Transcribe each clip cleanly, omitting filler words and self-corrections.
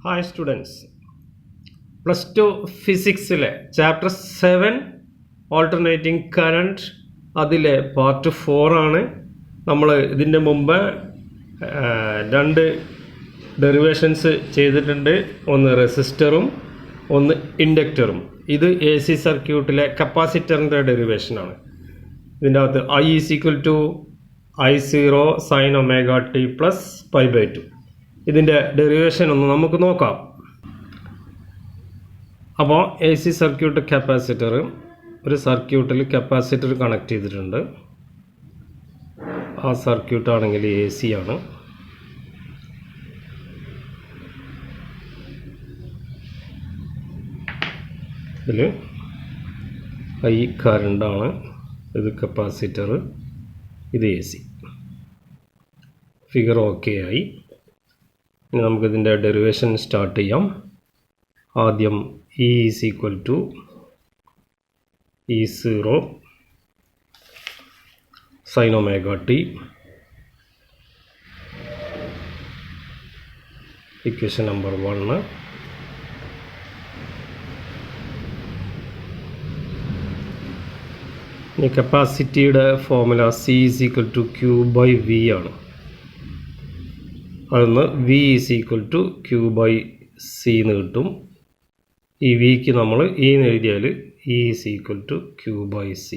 Hi students, +2 ഫിസിക്സിലെ chapter 7 alternating current അതിലെ part 4 ആണ്. നമ്മൾ ഇതിൻ്റെ മുമ്പ് രണ്ട് ഡെറിവേഷൻസ് ചെയ്തിട്ടുണ്ട്. ഒന്ന് റെസിസ്റ്ററും ഒന്ന് ഇൻഡക്ടറും. ഇത് എ സി സർക്യൂട്ടിലെ കപ്പാസിറ്ററിൻ്റെ ഡെറിവേഷനാണ്. ഇതിൻ്റെ അകത്ത് I = I0 sin omega t plus pi/2. ഇതിൻ്റെ ഡെറിവേഷൻ ഒന്ന് നമുക്ക് നോക്കാം. അപ്പോൾ എ സി സർക്യൂട്ട് കപ്പാസിറ്റർ, ഒരു സർക്യൂട്ടിൽ കപ്പാസിറ്റർ കണക്ട് ചെയ്തിട്ടുണ്ട്. ആ സർക്യൂട്ടാണെങ്കിൽ എ സി ആണ്. ഇതിൽ I കറണ്ടാണ്, ഇത് കപ്പാസിറ്റർ, ഇത് എ സി. ഫിഗർ ഓക്കെ ആയി. ഇനി നമുക്കിതിൻ്റെ ഡെറിവേഷൻ സ്റ്റാർട്ട് ചെയ്യാം. ആദ്യം E = E0 sin omega t, equation number 1. ഇനി കപ്പാസിറ്റിയുടെ ഫോർമുല C = Q/V ആണ്. അതൊന്ന് V = Q/C എന്ന് കിട്ടും. ഈ വിക്ക് നമ്മൾ E എന്ന് എഴുതിയാൽ E = Q/C.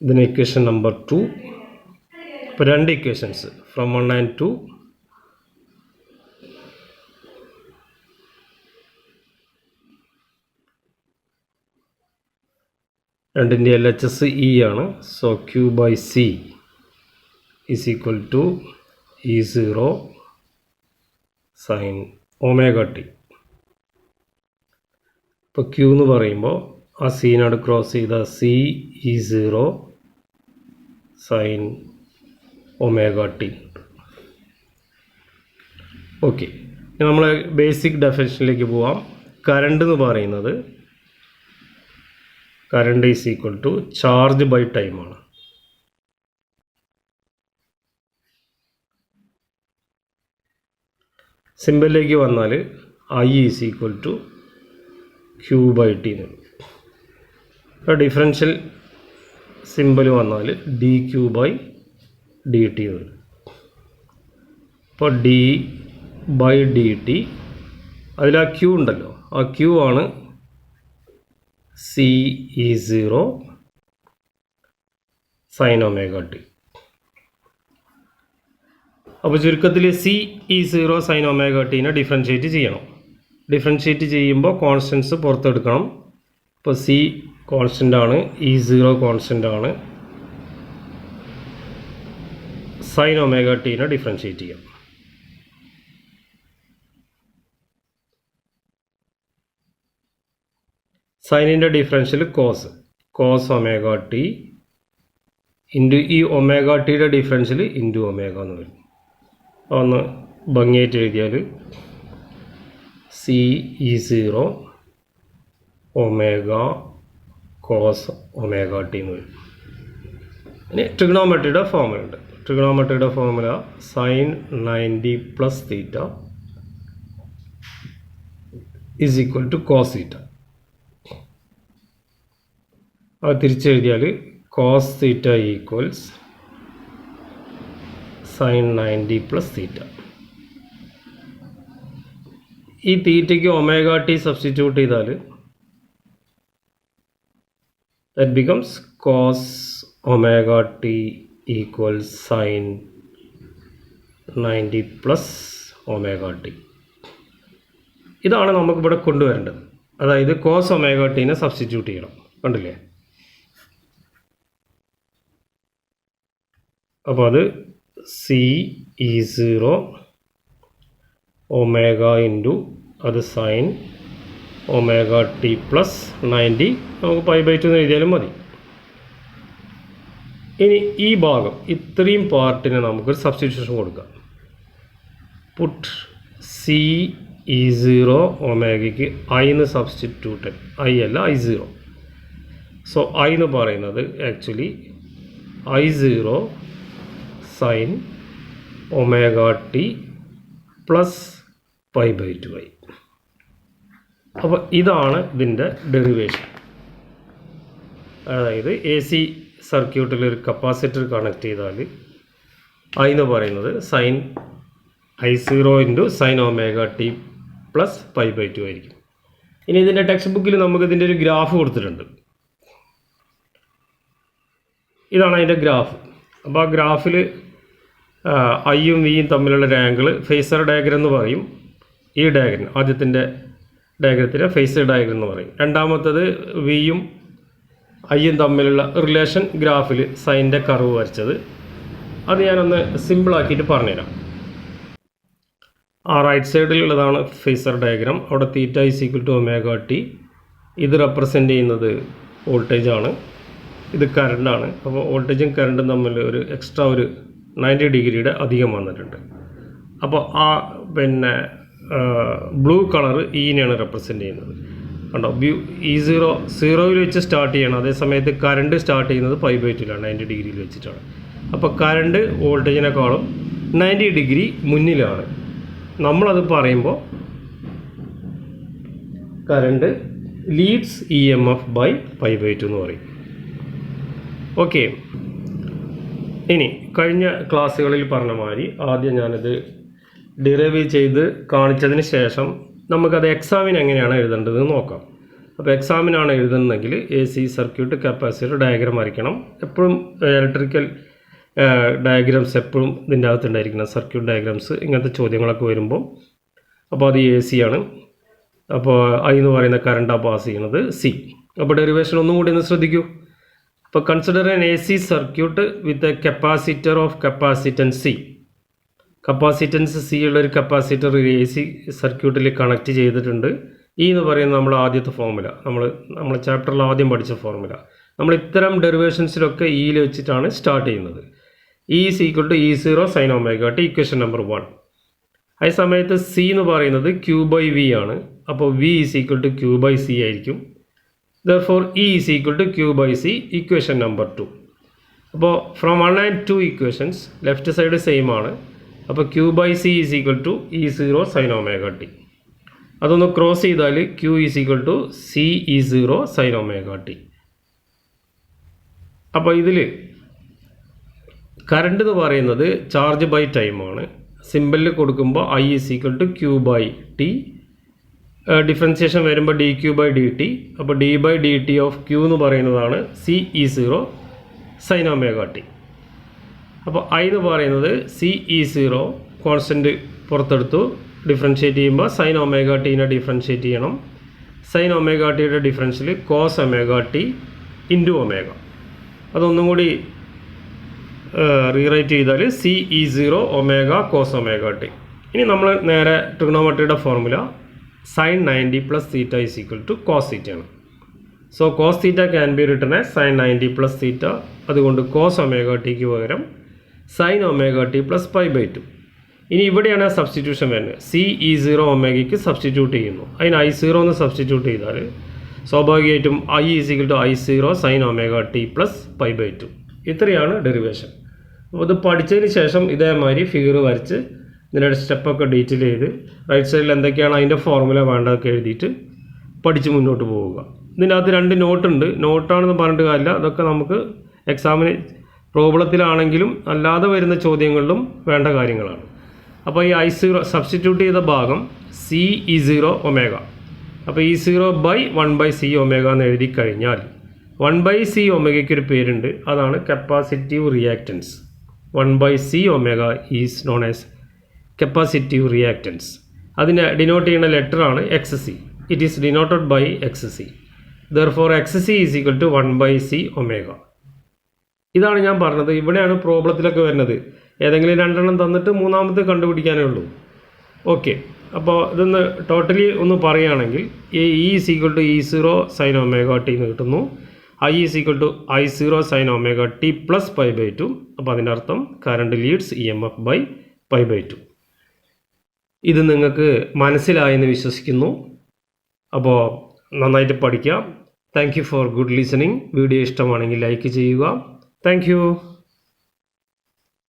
ഇതിന് ഇക്വേഷൻ നമ്പർ 2. ഇപ്പോൾ രണ്ട് ഇക്വേഷൻസ് ഫ്രം 1 and 2. രണ്ടിൻ്റെ LHS E ആണ്. So Q/C = E0 sin omega t. ഇപ്പോൾ Q എന്ന് പറയുമ്പോൾ ആ സീനോട് ക്രോസ് ചെയ്ത C E0 sin omega t. Okay, നമ്മൾ ബേസിക് ഡെഫിനിഷനിലേക്ക് പോവാം. കറണ്ട് എന്ന് പറയുന്നത് കറണ്ട് = ചാർജ് ബൈ ടൈം ആണ്. സിമ്പിളിലേക്ക് വന്നാൽ I = Q/T എന്ന്. ഇപ്പോൾ ഡിഫറൻഷ്യൽ സിമ്പിൾ വന്നാൽ dQ/dt എന്ന്. ഇപ്പോൾ d/dt അതിൽ ആ Q ഉണ്ടല്ലോ, ആ Q ആണ് C E0 sin omega t. അപ്പോൾ ചുരുക്കത്തിൽ C E0 sin omega t differentiate ചെയ്യണം. ഡിഫറൻഷ്യേറ്റ് ചെയ്യുമ്പോൾ കോൺസ്റ്റൻസ് പുറത്തെടുക്കണം. ഇപ്പോൾ C കോൺസ്റ്റൻ്റ് ആണ്, E0 കോൺസ്റ്റൻ്റ് ആണ്. sin omega t ഡിഫറൻഷ്യേറ്റ് ചെയ്യാം. സൈനിൻ്റെ differential cos omega T into ഈ ഒമേഗ ടിയുടെ ഡിഫറൻഷ്യൽ ഇൻറ്റു ഒമേഗ എന്ന് വരും. ഒന്ന് ഭംഗിയായിട്ട് എഴുതിയാൽ C E0 omega cos omega T എന്ന് വരും. ഇനി ട്രിഗണോമെട്രിയുടെ ഫോർമുല ഉണ്ട്. ട്രിഗണോമെട്രിയുടെ ഫോർമുല sin 90 + θ = cos θ. അത് തിരിച്ചെഴുതിയാൽ cos θ = sin 90 + θ. ഈ തീറ്റയ്ക്ക് ഒമേഗ ടി സബ്സ്റ്റിറ്റ്യൂട്ട് ചെയ്താൽ that becomes cos omega t = sin 90 + omega t. ഇതാണ് നമുക്കിവിടെ കൊണ്ടുവരേണ്ടത്. അതായത് cos omega t സബ്സ്റ്റിറ്റ്യൂട്ട് ചെയ്യണം. കണ്ടില്ലേ? അപ്പോൾ അത് C E0 ഒമേഗ ഇൻറ്റു അത് സൈൻ ഒമേഗ ടി പ്ലസ് 90 നമുക്ക് π/2 എന്ന് എഴുതിയാലും മതി. ഇനി ഈ ഭാഗം ഇത്രയും പാർട്ടിന് നമുക്കൊരു സബ്സ്റ്റിറ്റ്യൂഷൻ കൊടുക്കാം. പുട്ട് C E0 ഒമേഗയ്ക്ക് I എന്ന് സബ്സ്റ്റിറ്റ്യൂട്ട്, I അല്ല I0. സോ I എന്ന് പറയുന്നത് actually I0 sine omega T plus pi by 2i. അപ്പോൾ ഇതാണ് ഇതിൻ്റെ ഡെറിവേഷൻ. അതായത് എ സി സർക്യൂട്ടിൽ ഒരു കപ്പാസിറ്റർ കണക്ട് ചെയ്താൽ I എന്ന് പറയുന്നത് sine I0 into sine omega T plus pi by 2 ആയിരിക്കും. ഇനി ഇതിൻ്റെ ടെക്സ്റ്റ് ബുക്കിൽ നമുക്ക് ഇതിൻ്റെ ഒരു ഗ്രാഫ് കൊടുത്തിട്ടുണ്ട്. ഇതാണ് അതിൻ്റെ ഗ്രാഫ്. അപ്പോൾ ആ ഗ്രാഫിൽ ഐയും വിയും തമ്മിലുള്ള ഒരു ആംഗിൾ ഫേസർ ഡയഗ്രം എന്ന് പറയും. ഈ ഡയഗ്രം ആദ്യത്തിൻ്റെ ഡയഗ്രത്തിൻ്റെ ഫേസർ ഡയഗ്രം എന്ന് പറയും. രണ്ടാമത്തത് വിയും ഐയും തമ്മിലുള്ള റിലേഷൻ ഗ്രാഫിൽ സൈൻ്റെ കർവ് വരച്ചത്. അത് ഞാനൊന്ന് സിമ്പിളാക്കിയിട്ട് പറഞ്ഞുതരാം. ആ റൈറ്റ് സൈഡിലുള്ളതാണ് ഫേസർ ഡയഗ്രാം. അവിടെ theta is equal to omega T. ഇത് റെപ്രസെൻ്റ് ചെയ്യുന്നത് വോൾട്ടേജാണ്, ഇത് കറണ്ടാണ്. അപ്പോൾ വോൾട്ടേജും കറണ്ടും തമ്മിൽ ഒരു എക്സ്ട്രാ ഒരു 90 ഡിഗ്രിയുടെ അധികം വന്നിട്ടുണ്ട്. അപ്പോൾ ആ പിന്നെ ബ്ലൂ കളർ ഈനെയാണ് റെപ്രസെൻ്റ് ചെയ്യുന്നത്. കണ്ടോ, E0 സീറോയിൽ വെച്ച് സ്റ്റാർട്ട് ചെയ്യണം. അതേസമയത്ത് കറണ്ട് സ്റ്റാർട്ട് ചെയ്യുന്നത് പൈ ബൈ 2ലാണ്, 90 ഡിഗ്രിയിൽ വെച്ചിട്ടാണ്. അപ്പോൾ കറണ്ട് വോൾട്ടേജിനേക്കാളും 90 ഡിഗ്രി മുന്നിലാണ്. നമ്മളത് പറയുമ്പോൾ current leads EMF by pi by 2 എന്ന് പറയും. ഓക്കെ, ഇനി കഴിഞ്ഞ ക്ലാസ്സുകളിൽ പറഞ്ഞ മാതിരി ആദ്യം ഞാനിത് ഡിറൈവ് ചെയ്ത് കാണിച്ചതിന് ശേഷം നമുക്കത് എക്സാമിന് എങ്ങനെയാണ് എഴുതേണ്ടതെന്ന് നോക്കാം. അപ്പോൾ എക്സാമിനാണ് എഴുതുന്നതെങ്കിൽ A C circuit capacitor diagram വരയ്ക്കണം. എപ്പോഴും ഇലക്ട്രിക്കൽ ഡയഗ്രാംസ് എപ്പോഴും ഇതിൻ്റെ അകത്തുണ്ടായിരിക്കണം, സർക്യൂട്ട് ഡയഗ്രാംസ്. ഇങ്ങനത്തെ ചോദ്യങ്ങളൊക്കെ വരുമ്പോൾ അപ്പോൾ അത് എ സി ആണ്. അപ്പോൾ ഐ എന്ന് പറയുന്ന കറണ്ടാണ് പാസ് ചെയ്യുന്നത്, സി. അപ്പോൾ ഡെറിവേഷൻ ഒന്നും കൂടി ഒന്ന് ശ്രദ്ധിക്കൂ. അപ്പോൾ consider N A C circuit with a capacitor of capacitance C. Capacitance C ഉള്ളൊരു കപ്പാസിറ്റർ എ സി സർക്യൂട്ടിൽ കണക്ട് ചെയ്തിട്ടുണ്ട്. ഈ എന്ന് പറയുന്നത് നമ്മുടെ ആദ്യത്തെ ഫോർമുല, നമ്മൾ ചാപ്റ്ററിൽ ആദ്യം പഠിച്ച ഫോർമുല. നമ്മൾ ഇത്തരം ഡെറിവേഷൻസിലൊക്കെ ഇയിൽ വെച്ചിട്ടാണ് സ്റ്റാർട്ട് ചെയ്യുന്നത്. E is equal to E0 sine omega T, equation number 1. അതേ സമയത്ത് സി എന്ന് പറയുന്നത് ക്യൂ ബൈ വി ആണ്. അപ്പോൾ V is equal to Q by C ആയിരിക്കും. Therefore E is equal to Q by C, equation number 2. അപ്പോൾ from 1 and 2 equations left side same ആണ്. അപ്പോൾ Q by C is equal to E0 sine omega t. അതൊന്ന് cross ചെയ്താൽ Q is equal to C E0 sine omega T. അപ്പോൾ ഇതിൽ current എന്ന് പറയുന്നത് charge by ടൈമാണ്. സിമ്പിളിൽ കൊടുക്കുമ്പോൾ I is equal to Q by T. Differentiation വരുമ്പോൾ D Q by D T. അപ്പോൾ D by D T of Q എന്ന് പറയുന്നതാണ് C E0 sine omega T. അപ്പോൾ ഐ എന്ന് പറയുന്നത് സി E0 കോൺസ്റ്റൻറ്റ് പുറത്തെടുത്തു. ഡിഫറൻഷ്യേറ്റ് ചെയ്യുമ്പോൾ സൈൻ ഒമേഗ ടീനെ ഡിഫറൻഷ്യേറ്റ് ചെയ്യണം. സൈൻ ഒമേഗ ടിയുടെ differential cos omega T into omega. അതൊന്നും കൂടി റീറൈറ്റ് ചെയ്താൽ C E0 omega cos omega T. ഇനി നമ്മൾ നേരെ ട്രിഗണോമെട്രിയുടെ formula sine 90 plus theta is equal to cos തീറ്റയാണ്. So cos theta can be written as sine 90 plus theta. അതുകൊണ്ട് cos omega ടിക്ക് പകരം sine omega T plus pi by 2. ഇനി ഇവിടെയാണ് substitution വരുന്നത്. സി E0 ഒമേഗയ്ക്ക് സബ്സ്റ്റിറ്റ്യൂട്ട് ചെയ്യുന്നു. അതിന് I0 എന്ന് സബ്സ്റ്റിറ്റ്യൂട്ട് ചെയ്താൽ സ്വാഭാവികമായിട്ടും I is equal to I0 sine omega T plus pi by 2. ഇത്രയാണ് ഡെറിവേഷൻ. അപ്പോൾ ഇത് പഠിച്ചതിന് ശേഷം ഇതേമാതിരി ഫിഗർ വരച്ച് ഇതിൻ്റെ സ്റ്റെപ്പൊക്കെ ഡീറ്റെയിൽ ചെയ്ത് റൈറ്റ് സൈഡിൽ എന്തൊക്കെയാണ് അതിൻ്റെ ഫോർമുല വേണ്ടതൊക്കെ എഴുതിയിട്ട് പഠിച്ച് മുന്നോട്ട് പോവുക. ഇതിൻ്റെ അകത്ത് 2 നോട്ടുണ്ട്. നോട്ടാണെന്ന് പറഞ്ഞിട്ട് കാര്യമില്ല, അതൊക്കെ നമുക്ക് എക്സാമിന് പ്രോബ്ലത്തിലാണെങ്കിലും അല്ലാതെ വരുന്ന ചോദ്യങ്ങളിലും വേണ്ട കാര്യങ്ങളാണ്. അപ്പോൾ ഈ I0 സബ്സ്റ്റിറ്റ്യൂട്ട് ചെയ്ത ഭാഗം സി E0 ഒമേഗ. അപ്പോൾ E0 by 1 by C omega എന്ന് എഴുതി കഴിഞ്ഞാൽ 1 ബൈ സി ഒമേഗയ്ക്ക് ഒരു പേരുണ്ട്, അതാണ് capacitive reactance. 1 by C omega is known as capacitive reactance. അതിനെ ഡിനോട്ട് ചെയ്യുന്ന ലെറ്ററാണ് XC. It is denoted by XC. Therefore XC is equal to 1 by C omega. ഇതാണ് ഞാൻ പറഞ്ഞത്. ഇവിടെയാണ് പ്രോബ്ലത്തിലൊക്കെ വരുന്നത്. ഏതെങ്കിലും 2 എണ്ണം തന്നിട്ട് മൂന്നാമത്തെ കണ്ടുപിടിക്കാനേ ഉള്ളൂ. ഓക്കെ, അപ്പോൾ ഇതൊന്ന് ടോട്ടലി ഒന്ന് പറയുകയാണെങ്കിൽ E is equal to E0 sine omega T എന്ന് കിട്ടുന്നു. I is equal to I0 sine omega T plus pi by 2. അപ്പോൾ അതിൻ്റെ അർത്ഥം current leads EMF by pi by 2. ഇത് നിങ്ങൾക്ക് മനസ്സിലായെന്ന് വിശ്വസിക്കുന്നു. അപ്പോൾ നന്നായിട്ട് പഠിക്കാം. Thank you for good listening. Video ഇഷ്ടമാണെങ്കിൽ ലൈക്ക് ചെയ്യുക. Thank U.